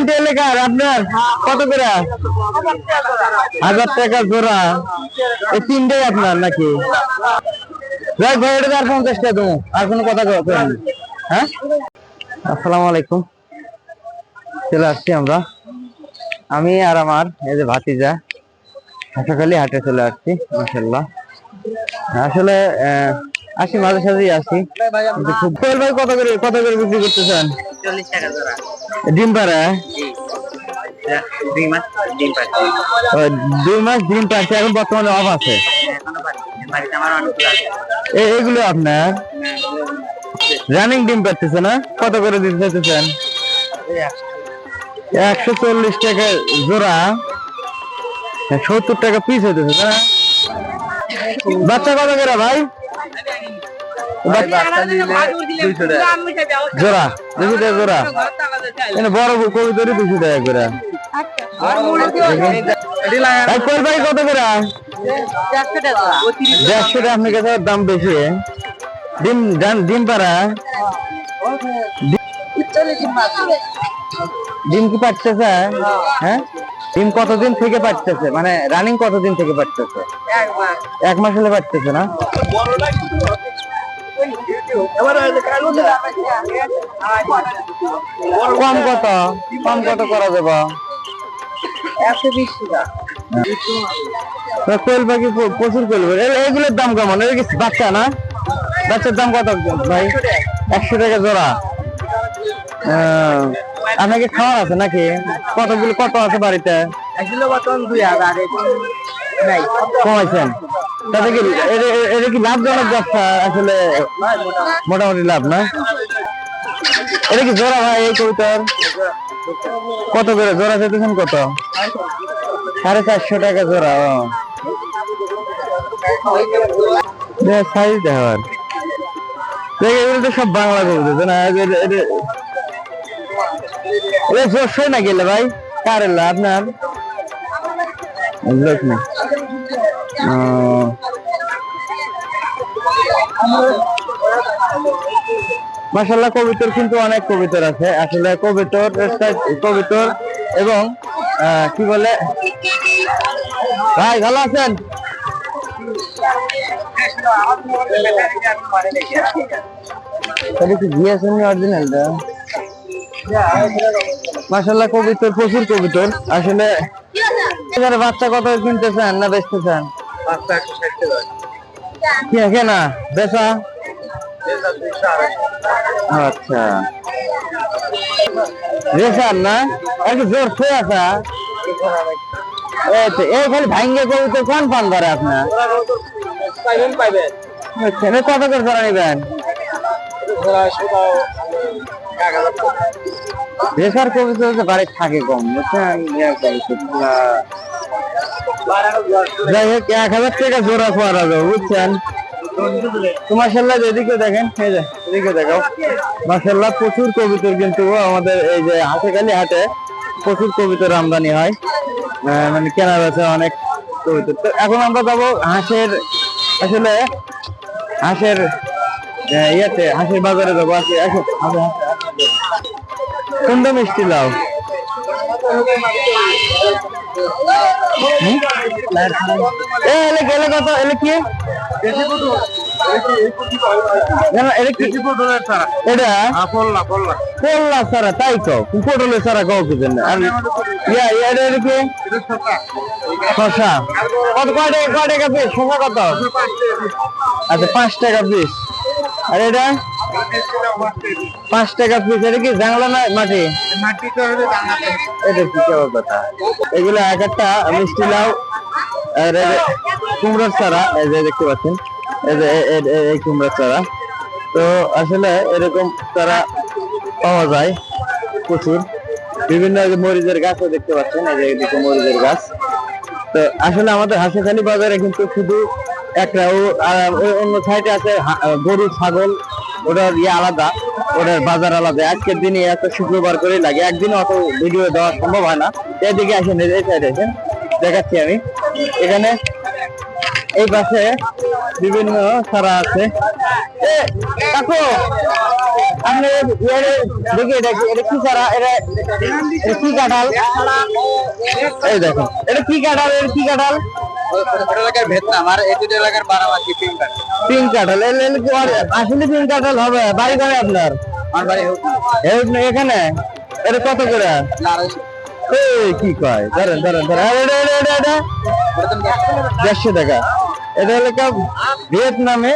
Aunty এলাকার আপনার কত করে? 1000 টাকা জোড়া। এই তিনটাই আপনার নাকি? ভাই ভাই এটা আর 50 টাকা দেবো, আর কোনো কথা বলবেন? হ্যাঁ, আসসালামু আলাইকুম। চলে আসছি আমরা, আমি আর আমার এই যে ভাতিজা হাসাখালি হাটে চলে আসছি। মাশাআল্লাহ, আসলে আসি মাঝে সাঝেই আসি, কিন্তু খুব ভাই কত করে বিক্রি করতেছেন? 40 টাকা জোড়া। ডিম পাড়া? 2 মাস ডিম পাড়ে। 2 মাস ডিম পাড়ছে, এখন বর্তমানে অফ আছে। বাড়িতে আমার অনেকগুলো আছে। এগুলো আপনার রানিং ডিম পাড়তেছে না? কত করে দিতে চাইতেছেন? 140 টাকা জোড়া, 70 টাকা পিস হইতেছে না? বাচ্চা কত করে ভাই? জোড়া 200 টাকা জোড়া। বড় কবিতর 200 টাকা করে। ভাই কত করে? 150 টাকা। আপনার কাছে দাম বেশি। ডিম পাড়া ডিম কি পাচ্ছে? হ্যাঁ, ডিম কতদিন থেকে পাচ্ছে? মানে রানিং কতদিন থেকে পাচ্ছে? 1 মাস হলে পাচ্ছে না? কম কত করা যাবে? 120 টাকা। কোয়েল পাখি প্রচুর কোয়েল পাখি। এগুলোর দাম কেমন? এটা কি বাচ্চা না? বাচ্চার দাম কত ভাই? 100 টাকা জোড়া। আপনাকে খাওয়ার আছে নাকি? কত আছে বাড়িতে? কমাইছেন? তাতে কি এটা কি লাভজনক ব্যবসা? আসলে মোটামুটি লাভ না? এটা কি জোড়া ভাই এই কবিতার? কত করে জোড়া চাইতেছেন? কত? 450 টাকা জোড়া। সাইজ দেখার এগুলো তো সব বাংলা কবিতা না? জোর না গেলে ভাই কার এলা আপনার লোক না? মাশাআল্লাহ, কবিতর কিন্তু অনেক কবিতর আছে। আসলে কবিতর এবং কি বলে ভাই, ভালো আছেন? অরিজিনালটা মাশাআল্লাহ, কবিতর প্রচুর কবিতর। আসলে বাচ্চা কত কিনতেছেন না বেচতেছেন? কেনা বেচা? আচ্ছা, বেচার না? একটু জোর ছুঁয়ে আসা। এই খালি ভাঙ্গে কবিতর কোন পান ধরে আপনার? কত করে ধরা নিবেন? বেকার কবিতা বাড়ি থাকে কম, যাই হোক 1000 টাকা জোড়া পাওয়া যাবে, বুঝছেন? মাশাআল্লাহ, এদিকে দেখেন, এদিকে দেখাও। মাশাআল্লাহ, প্রচুর কবিতর কিন্তু আমাদের এই যে হাসাখালি হাটে প্রচুর কবিতর আমদানি হয়, মানে কেনা বেচা অনেক কবিতর। তো এখন আমরা যাবো হাঁসের, আসলে হাঁসের হাঁসের বাজারে যাবো। কোনটা মিষ্টি লাউ? গেলে কত? এলে কি ছাড়া? তাই কও, পটলের ছাড়া কও কি জন্য? শশা কত? কয় টাকা পিস শশা? কত? আচ্ছা, 5 টাকা পিস। আর এটা 5 টাকা পিস। এটা কি জাংলা না মাটি? এটা কি কেমন কথা? এগুলো এক একটা মিষ্টি লাউ আর কুমড়োর চারা, এই যে দেখতে পাচ্ছেন, এই কুমড়োর চারা। তো আসলে এরকম চারা পাওয়া যায় প্রচুর। বিভিন্ন মরিচের গাছও দেখতে পাচ্ছেন, এই যে এদিকে মরিচের গাছ। তো আসলে আমাদের হাসাখালি বাজারে কিন্তু শুধু একটা, অন্য সাইডে আছে গরু ছাগল, ওটার আলাদা, ওটার বাজার আলাদা। আজকের দিনে এত শুক্রবার করে লাগে, একদিন অত ভিডিও দেওয়া সম্ভব হয় না। এদিকে আসেন, এই সাইডে আসেন, দেখাচ্ছি আমি। এখানে এই পাশে বিভিন্ন চারা আছে। এ কাকু আপনি দেখি এটা কি চারা, এটা কি কাঁঠাল? এই দেখো এটা কি কাঁঠাল, এটা কি কাঁঠাল? ভিয়েতনাম আর এই দুটো এলাকার বারামাসি পিঙ্ক কাঠ। পিঙ্ক কাঁঠাল আসলে পিঙ্ক কাঁঠাল হবে। বাড়ি করে আপনার? আমার বাড়ি এখানে এটা কত করে? এই কি কয়, ধরেন ধরেন ধরেন, এটা 150 টাকা। এটা হলো ভিয়েতনামে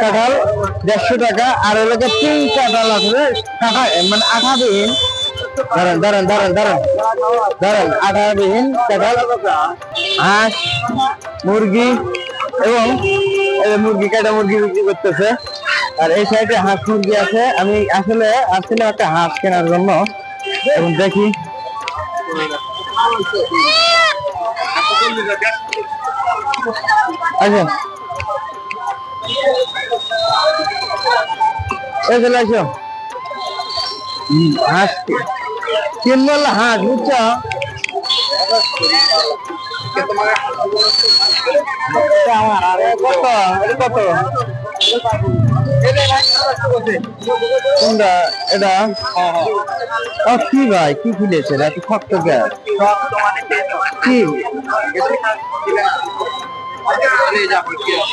কাঁঠাল 150 টাকা। আর হলো পিঙ্ক কাঁঠাল আছে, মানে আঠাবিহীন। ধরেন ধরেন ধরেন ধরেন ধরেন, আঠাবিহীন কাঁঠাল। হাঁস, মুরগি এবং মুরগি কাটা মুরগি বিক্রি করতেছে। আর এই সাইডে হাঁস মুরগি আছে। আমি আসলে আসছিলাম একটা হাঁস কেনার জন্য, এবং দেখি আচ্ছা এই চলে আসো। হাঁস কিনবো, হাঁস বুঝছো? কত কত এটা? কি ভাই কি খুলেছে এত শক্ত গ্যাস? কি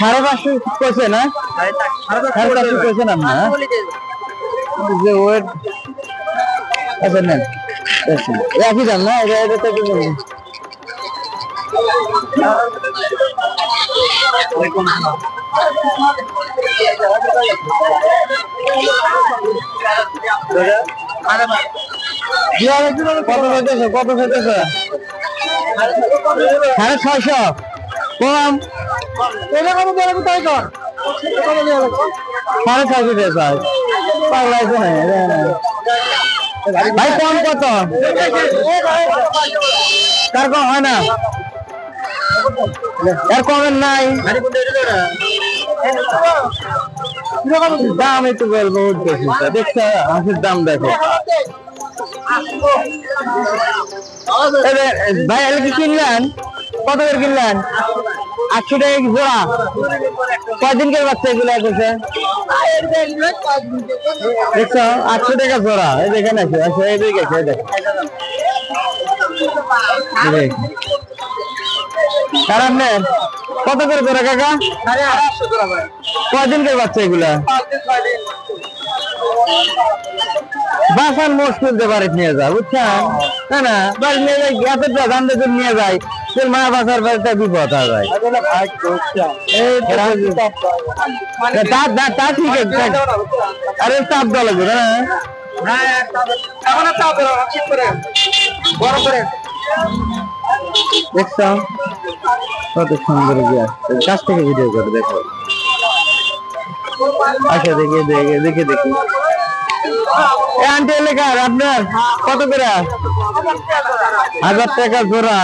550 কইছে না? 550 কইছেন আপনি? যে ওয়েট আচ্ছা নেন, একই দাম না? এটা তো কত হইতেছে? কত হইতেছে? 650 কম। এটা কত দেওয়া তাই কর, 650 টাকা পাগলা আছে না ভাই? কম কত? তার কম হয় না? এর কমের নাই দাম? একটু বলবো দেখছো হাঁসের দাম দেখো ভাই। কি কিনলেন? কত করে কিনলেন? 800 টাকা জোড়া। কয়দিনকার বাচ্চা এগুলো আছে? দেখছো 800 টাকা জোড়া। এই দেখেন আছে, আচ্ছা এই দিকে আছে, দেখো কারণ কত করে জোড়া কাকা? 850 জোড়া ভাই। কয়দিনকার বাচ্চা এগুলা? বাসান মোষ তুলতে পারে নিয়ে যা, বুঝছেন? না না বাড়ি নিয়ে যাই, এতটা দাম দিয়ে নিয়ে যায়, তোর মা বাসার বাড়িতে বিপদ হয় ভাই। তা ঠিক আছে, আরে চাপ দেওয়া লাগবে না? দেখছো কত সুন্দর কাছ থেকে ভিডিও করে দেখো। আচ্ছা দেখে দেখে দেখে দেখি। আন্টি এলাকার আপনার কত করে? 1000 টাকা জোড়া।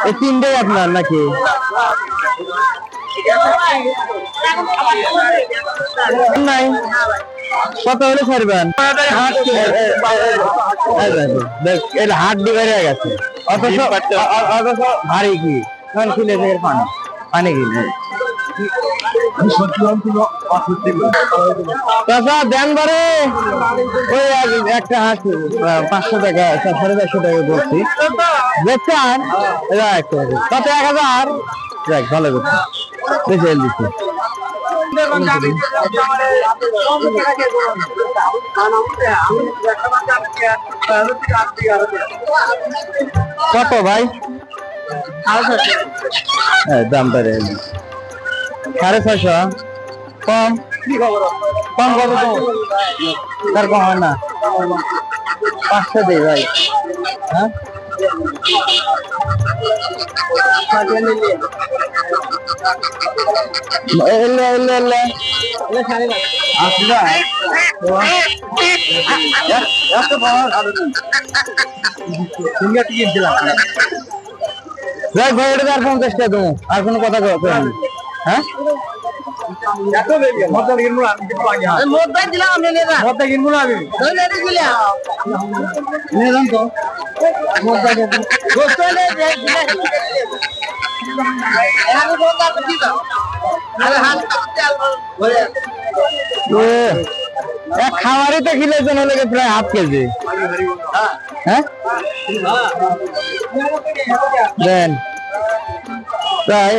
এই তিনটাই আপনার নাকি? নাই কত হলে ছাড়বেন? হাট ডিভাইড হয়ে গেছে, অথচ ভারী কি খুলে থেকে পানি পানি কিনে দেন বারে। ওই একটা হাঁস 500 টাকা 450 টাকা বলছি, দেখছেন? কত? 1000? যাক ভালো করছি, বেশি দিচ্ছি। কত ভাই? দাম বেড়ে 650 কম। কম কত? তার কম হয় না? 500 দেই ভাই। হ্যাঁ ভাই এটা আর 50 টাকা দেবো, আর কোনো কথা কবে? হ্যাঁ তো এক খাবারই তো খিলেছেন হলে প্রায় হাফ কেজি। হ্যাঁ দেন প্রায়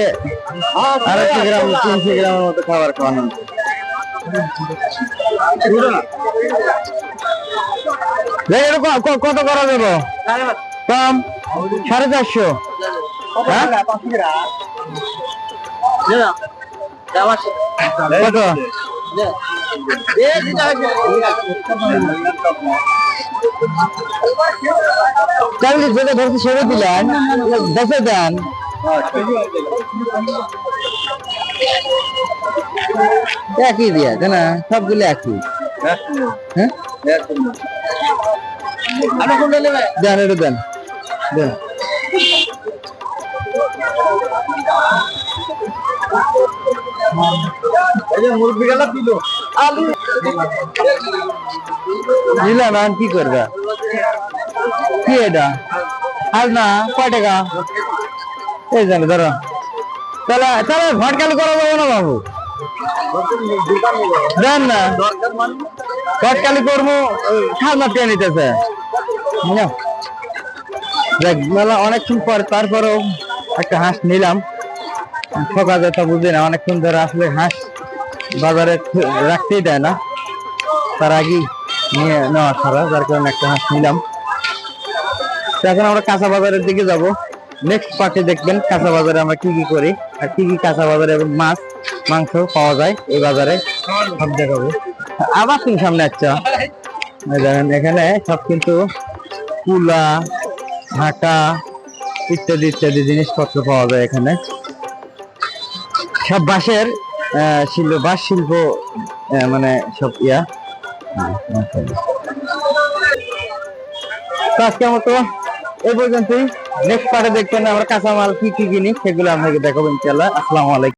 250 গ্রাম 300 গ্রামের মতো খাবার খাওয়ানো। কত করা যাবো? কম 450। হ্যাঁ কত? চালিশ যেটা ধরতে সেরে দিলেন, দেখে দেন। একই দিয়ে তাই না? সবগুলো একই। হ্যাঁ দেন, এটা দেন দেন। দিলাম এখন কি করবে? কি এটা আর না কয় টাকা? এই জানো ধরো, তাহলে তাহলে ভটকালি করা যাবে না বাবু, দেন না ভটকালি করবো। খাজনা পেয়ে নিতেছে মেলা অনেকক্ষণ পর, তারপরেও একটা হাঁস নিলাম। ঠকা যেটা বুঝি না, অনেকক্ষণ ধরে আসলে হাঁস বাজারে রাখতেই দেয় না, তার আগেই নিয়ে নেওয়া ছাড়া, যার কারণে একটা হাঁস নিলাম। এখন আমরা কাঁচা বাজারের দিকে যাব। নেক্সট পার্টে দেখবেন কাঁচা বাজারে আমরা কি কি করি আর কি কি কাঁচা বাজারে এবং মাছ মাংস পাওয়া যায় এই বাজারে সব দেখাবো। আবার তুমি সামনে আচ্ছা দেখেন এখানে সব কিন্তু কুলা ঢাকা ইত্যাদি ইত্যাদি জিনিসপত্র পাওয়া যায় এখানে। সব বাঁশের বাঁশ শিল্প, মানে সব ইয়া। আজকের মতো এই পর্যন্তই। নেক্সট পার্টে দেখবেন আমরা কাঁচামাল কি কি কিনি, সেগুলো আপনাকে দেখাবো ইনশাআল্লাহ। আসসালামু আলাইকুম।